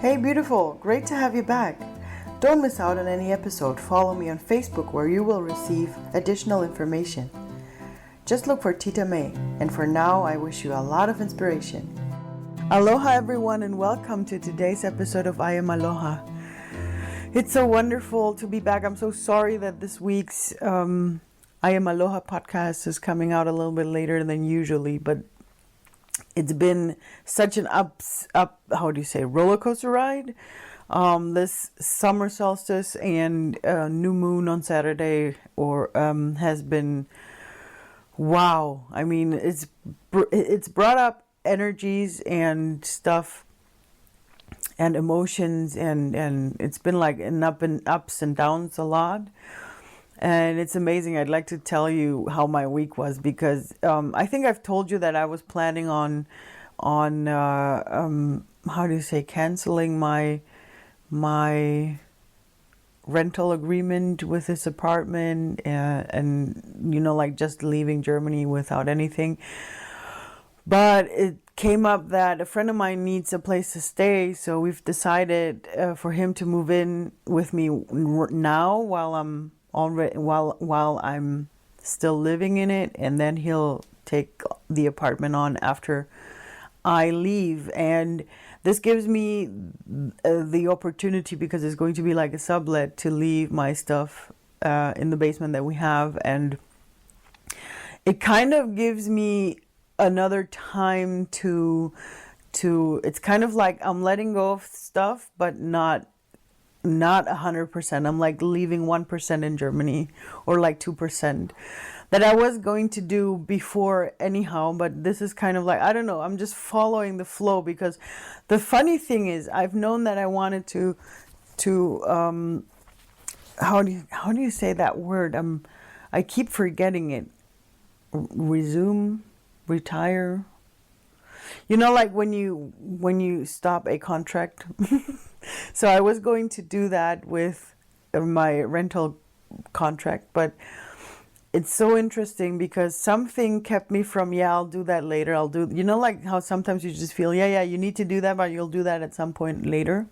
Hey beautiful, great to have you back. Don't miss out on any episode. Follow me on Facebook where you will receive additional information. Just look for Tita May, and for now I wish you a lot of inspiration. Aloha everyone, and welcome to today's episode of I Am Aloha. It's so wonderful to be back. I'm so sorry that this week's I Am Aloha podcast is coming out a little bit later than usually, but it's been such an roller coaster ride. This summer solstice and new moon on Saturday has been wow. I mean, it's brought up energies and stuff and emotions, and it's been like ups and downs a lot. And it's amazing. I'd like to tell you how my week was, because I think I've told you that I was planning on canceling my rental agreement with this apartment, and just leaving Germany without anything. But it came up that a friend of mine needs a place to stay, so we've decided for him to move in with me now while I'm still living in it, and then he'll take the apartment on after I leave. And this gives me the opportunity, because it's going to be like a sublet, to leave my stuff in the basement that we have, and it kind of gives me another time to it's kind of like I'm letting go of stuff, but not 100%. I'm like leaving 1% in Germany, or like 2% that I was going to do before anyhow. But this is kind of like, I don't know, I'm just following the flow, because the funny thing is I've known that I wanted to how do you say that word? I keep forgetting it. Retire. Like when you stop a contract. So I was going to do that with my rental contract, but it's so interesting because something kept me from, I'll do that later. I'll do, like how sometimes you just feel, you need to do that, but you'll do that at some point later.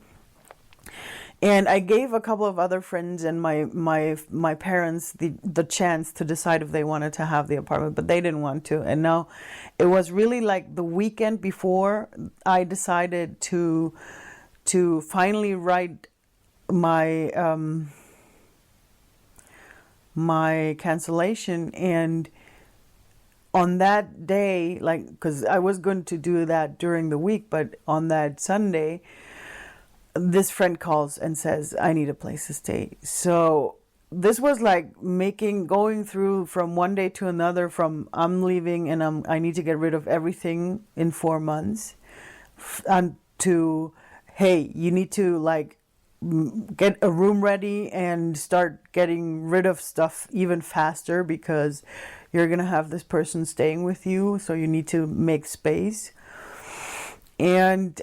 And I gave a couple of other friends and my parents the chance to decide if they wanted to have the apartment, but they didn't want to. And now it was really like the weekend before I decided to finally write my my cancellation. And on that day, because I was going to do that during the week, but on that Sunday, this friend calls and says, I need a place to stay. So this was like going through from one day to another, from I'm leaving and I need to get rid of everything in 4 months, and to, hey, you need to get a room ready and start getting rid of stuff even faster, because you're going to have this person staying with you. So you need to make space. And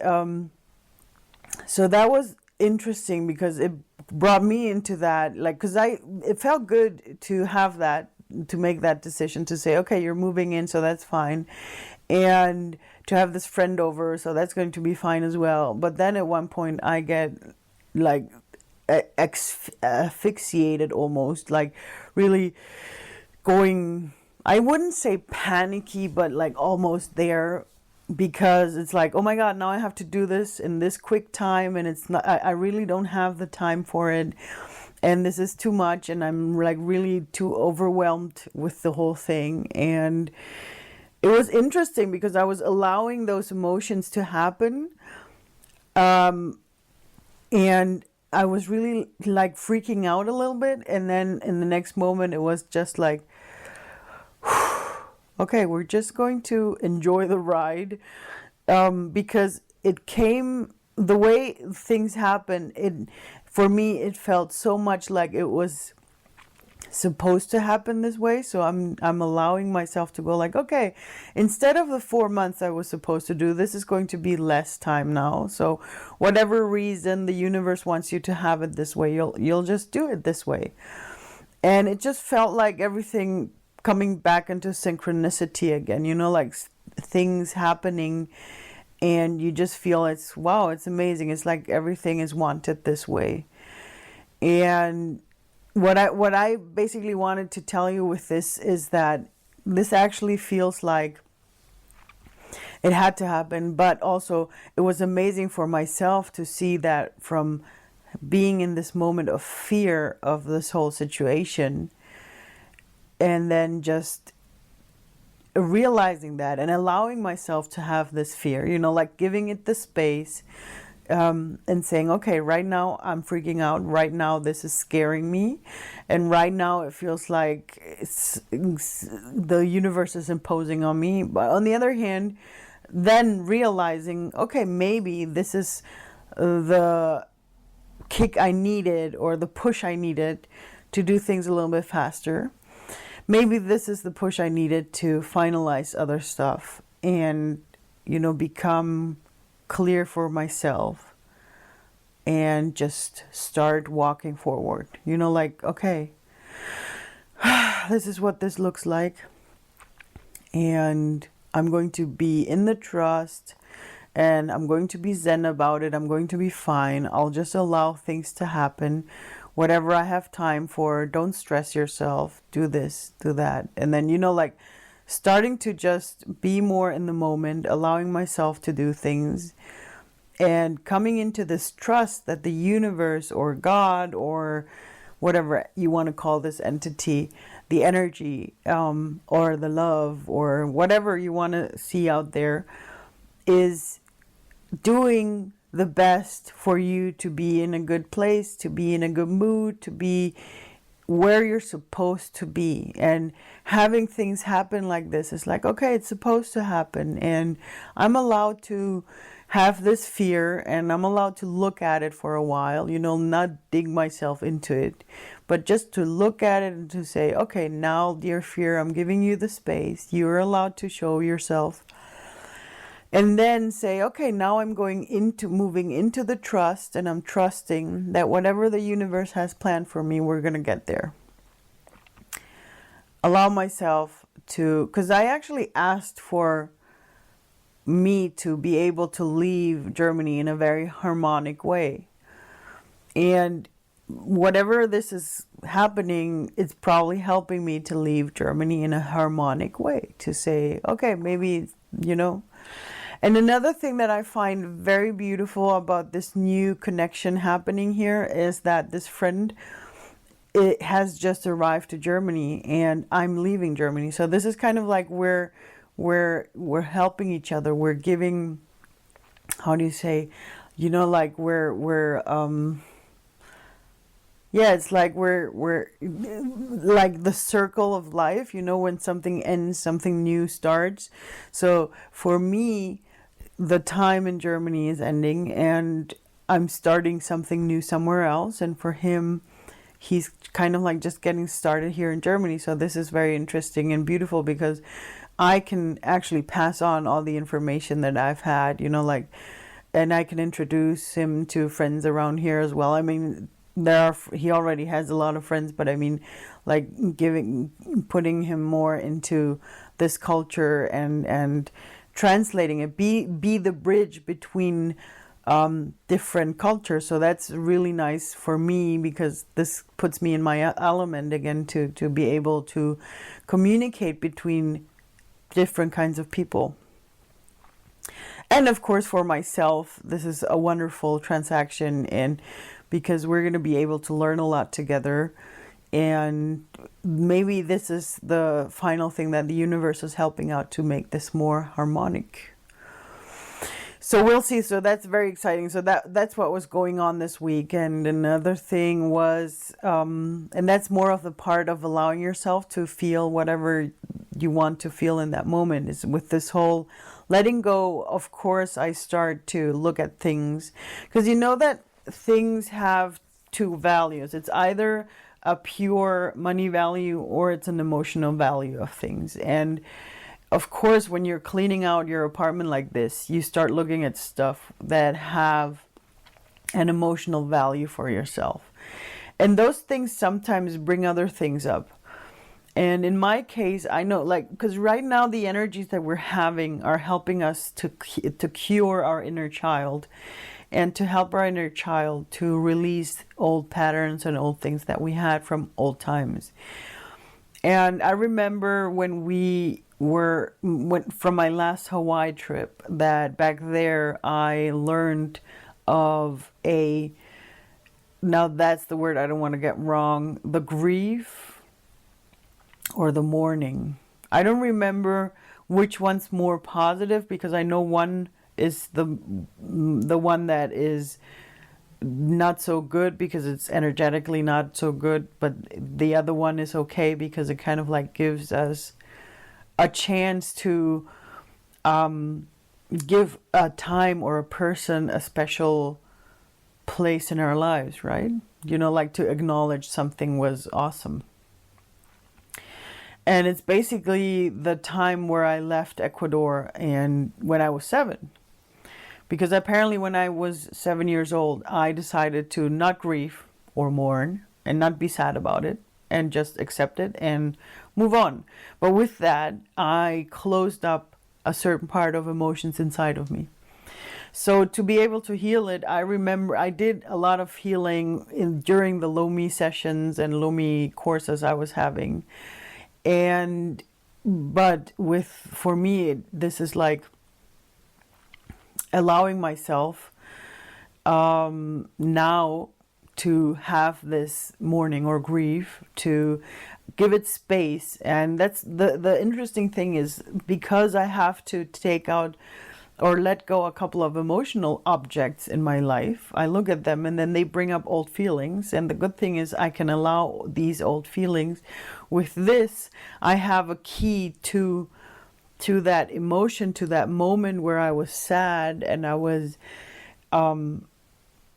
so that was interesting, because it brought me into that, because it felt good to have that, to make that decision, to say, okay, you're moving in, so that's fine. And to have this friend over, so that's going to be fine as well. But then at one point I get asphyxiated almost, really going, I wouldn't say panicky, but almost there, because it's like, oh my God, now I have to do this in this quick time, and it's not, I really don't have the time for it, and this is too much, and I'm really too overwhelmed with the whole thing. And it was interesting because I was allowing those emotions to happen, and I was really freaking out a little bit, and then in the next moment it was just like, okay, we're just going to enjoy the ride, because it came, the way things happen, for me, it felt so much like it was supposed to happen this way. So I'm allowing myself to go okay, instead of the 4 months I was supposed to do, this is going to be less time now. So whatever reason the universe wants you to have it this way, you'll just do it this way. And it just felt like everything coming back into synchronicity again, things happening And you just feel it's, wow, it's amazing. It's like everything is wanted this way. And what I basically wanted to tell you with this is that this actually feels like it had to happen, but also it was amazing for myself to see that from being in this moment of fear of this whole situation, and then just realizing that and allowing myself to have this fear, like giving it the space, and saying, okay, right now I'm freaking out. Right now this is scaring me. And right now it feels like the universe is imposing on me. But on the other hand, then realizing, okay, maybe this is the kick I needed or the push I needed to do things a little bit faster. Maybe this is the push I needed to finalize other stuff and, become clear for myself and just start walking forward. Like, okay, this is what this looks like. And I'm going to be in the trust, and I'm going to be zen about it. I'm going to be fine. I'll just allow things to happen. Whatever I have time for, don't stress yourself. Do this, do that. And then, like starting to just be more in the moment, allowing myself to do things, and coming into this trust that the universe or God or whatever you want to call this entity, the energy, or the love, or whatever you want to see out there, is doing the best for you to be in a good place, to be in a good mood, to be where you're supposed to be. And having things happen like this is like, okay, it's supposed to happen. And I'm allowed to have this fear, and I'm allowed to look at it for a while, not dig myself into it, but just to look at it and to say, okay, now, dear fear, I'm giving you the space. You're allowed to show yourself. And then say, okay, now I'm moving into the trust, and I'm trusting that whatever the universe has planned for me, we're going to get there. Allow myself to, because I actually asked for me to be able to leave Germany in a very harmonic way. And whatever this is happening, it's probably helping me to leave Germany in a harmonic way, to say, okay, maybe, And another thing that I find very beautiful about this new connection happening here is that this friend, it has just arrived to Germany, and I'm leaving Germany. So this is kind of like we're helping each other. We're giving, how do you say, like it's like we're like the circle of life, when something ends, something new starts. So for me, the time in Germany is ending, and I'm starting something new somewhere else. And for him, he's kind of like just getting started here in Germany. So this is very interesting and beautiful, because I can actually pass on all the information that I've had, and I can introduce him to friends around here as well. I mean, he already has a lot of friends, but I mean, like putting him more into this culture and translating it, be the bridge between different cultures. So that's really nice for me, because this puts me in my element again, to be able to communicate between different kinds of people. And of course, for myself, this is a wonderful transaction, and because we're going to be able to learn a lot together. And maybe this is the final thing that the universe is helping out to make this more harmonic. So we'll see. So that's very exciting. So that's what was going on this week. And another thing was, and that's more of the part of allowing yourself to feel whatever you want to feel in that moment, is with this whole letting go. Of course, I start to look at things, because that things have two values. It's either a pure money value, or it's an emotional value of things. And of course, when you're cleaning out your apartment like this, you start looking at stuff that have an emotional value for yourself. And those things sometimes bring other things up. And in my case, I know, like, because right now the energies that we're having are helping us to cure our inner child, and to help our inner child to release old patterns and old things that we had from old times. And I remember when went from my last Hawaii trip, that back there I learned of now that's the word I don't want to get wrong, the grief or the mourning. I don't remember which one's more positive, because I know one is the one that is not so good because it's energetically not so good, but the other one is okay because it kind of like gives us a chance to give a time or a person a special place in our lives, right? Like to acknowledge something was awesome. And it's basically the time where I left Ecuador and when I was 7. Because apparently when I was 7 years old, I decided to not grieve or mourn and not be sad about it and just accept it and move on. But with that, I closed up a certain part of emotions inside of me. So to be able to heal it, I remember I did a lot of healing during the Lomi sessions and Lomi courses I was having. But for me, this is like allowing myself now to have this mourning or grief, to give it space. And that's the interesting thing is, because I have to take out or let go a couple of emotional objects in my life, I look at them and then they bring up old feelings. And the good thing is I can allow these old feelings. With this, I have a key to that emotion, to that moment where I was sad and I was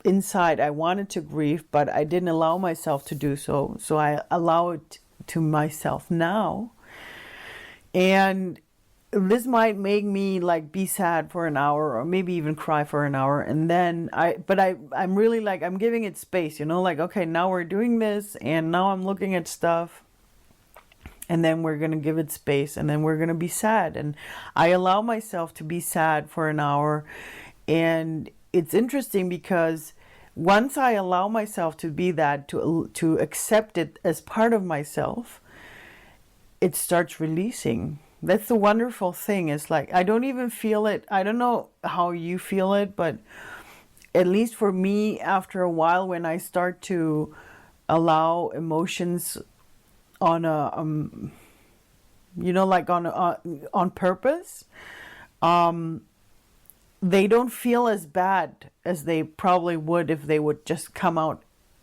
inside. I wanted to grieve, but I didn't allow myself to do so. So I allow it to myself now. And this might make me like be sad for an hour or maybe even cry for an hour. And then I'm really like, I'm giving it space, like, okay, now we're doing this and now I'm looking at stuff. And then we're going to give it space and then we're going to be sad. And I allow myself to be sad for an hour. And it's interesting because once I allow myself to be that, to accept it as part of myself, it starts releasing. That's the wonderful thing. It's like, I don't even feel it. I don't know how you feel it, but at least for me, after a while, when I start to allow emotions on on purpose, they don't feel as bad as they probably would if they would just come out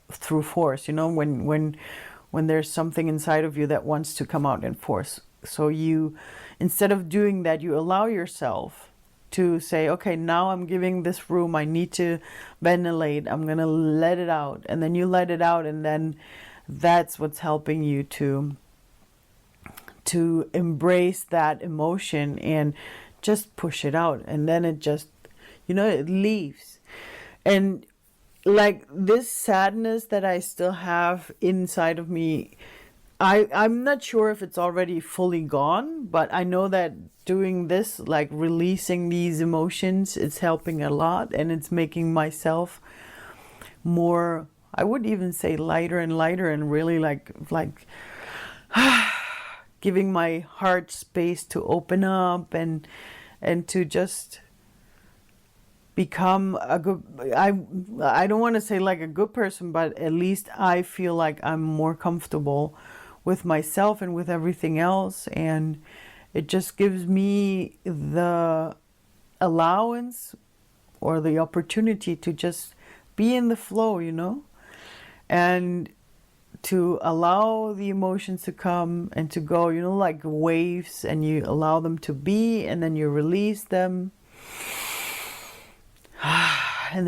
through force. When there's something inside of you that wants to come out in force. So you, instead of doing that, you allow yourself to say, okay, now I'm giving this room, I need to ventilate, I'm going to let it out. And then you let it out, and then that's what's helping you to embrace that emotion and just push it out. And then it just, it leaves. And like this sadness that I still have inside of me, I'm not sure if it's already fully gone, but I know that doing this, like releasing these emotions, it's helping a lot, and it's making myself more, I would even say lighter and lighter, and really like giving my heart space to open up and to just become a good, I don't want to say like a good person, but at least I feel like I'm more comfortable with myself and with everything else. And it just gives me the allowance or the opportunity to just be in the flow, and to allow the emotions to come and to go, like waves, and you allow them to be, and then you release them. And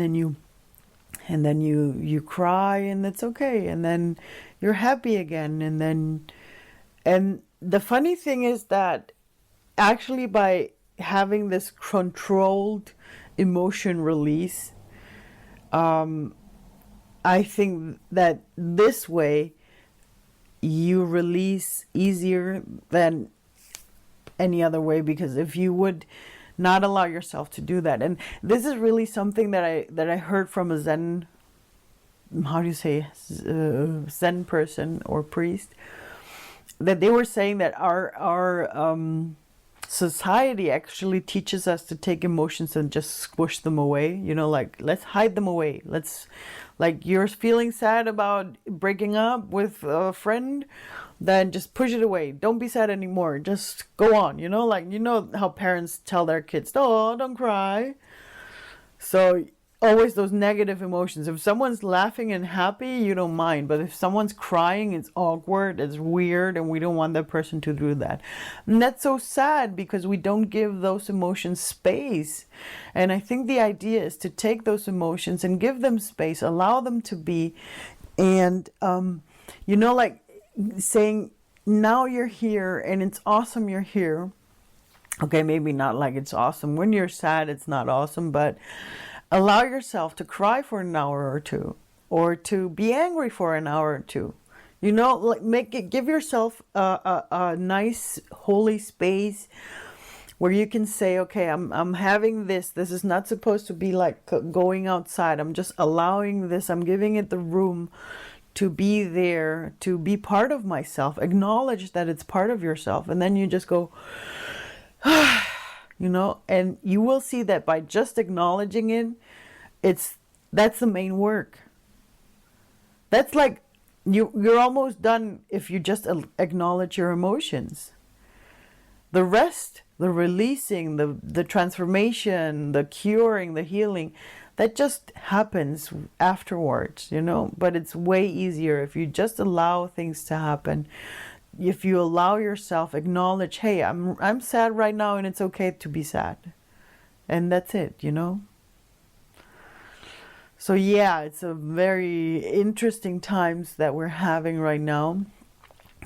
then you cry, and it's okay, and then you're happy again. And the funny thing is that actually by having this controlled emotion release, I think that this way you release easier than any other way, because if you would not allow yourself to do that, and this is really something that I heard from a Zen, Zen person or priest, that they were saying that our society actually teaches us to take emotions and just squish them away. Like, let's hide them away. Like, you're feeling sad about breaking up with a friend, then just push it away. Don't be sad anymore. Just go on. Like, how parents tell their kids, "Oh, don't cry." So always those negative emotions. If someone's laughing and happy, you don't mind. But if someone's crying, it's awkward, it's weird, and we don't want that person to do that. And that's so sad, because we don't give those emotions space. And I think the idea is to take those emotions and give them space, allow them to be. And, like saying, now you're here and it's awesome you're here. Okay, maybe not like it's awesome. When you're sad, it's not awesome, but allow yourself to cry for an hour or two, or to be angry for an hour or two. Give yourself a nice holy space where you can say, okay, I'm having this. This is not supposed to be like going outside. I'm just allowing this. I'm giving it the room to be there, to be part of myself. Acknowledge that it's part of yourself, and then you just go, and you will see that by just acknowledging it, that's the main work. That's like you're almost done if you just acknowledge your emotions. The rest, the releasing, the transformation, the curing, the healing, that just happens afterwards, but it's way easier if you just allow things to happen. If you allow yourself, acknowledge, hey, I'm sad right now, and it's okay to be sad. And that's it, So yeah, it's a very interesting times that we're having right now.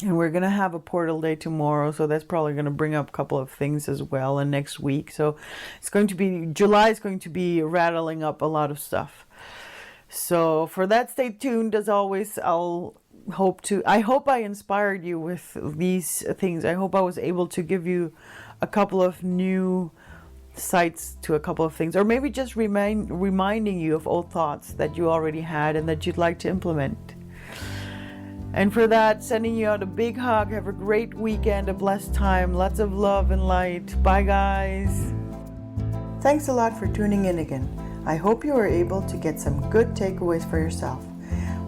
And we're going to have a portal day tomorrow, so that's probably going to bring up a couple of things as well, and next week. So July is going to be rattling up a lot of stuff. So for that, stay tuned. As always, I hope I inspired you with these things. I hope I was able to give you a couple of new sights to a couple of things, or maybe just reminding you of old thoughts that you already had and that you'd like to implement. And for that, sending you out a big hug. Have a great weekend, a blessed time, lots of love and light. Bye, guys. Thanks a lot for tuning in again. I hope you were able to get some good takeaways for yourself.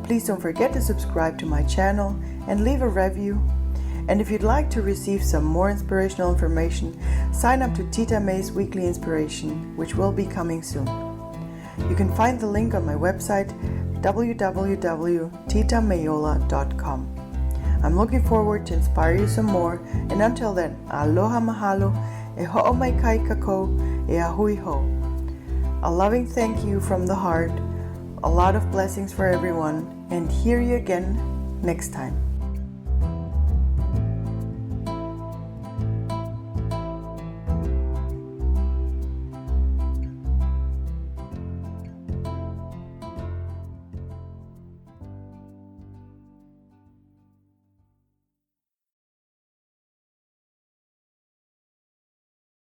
Please don't forget to subscribe to my channel and leave a review. And if you'd like to receive some more inspirational information, sign up to Tita May's Weekly Inspiration, which will be coming soon. You can find the link on my website, www.titamayola.com. I'm looking forward to inspire you some more, and until then, aloha mahalo, e ho'o mai kai kako, e ahui ho. A loving thank you from the heart, a lot of blessings for everyone, and hear you again next time.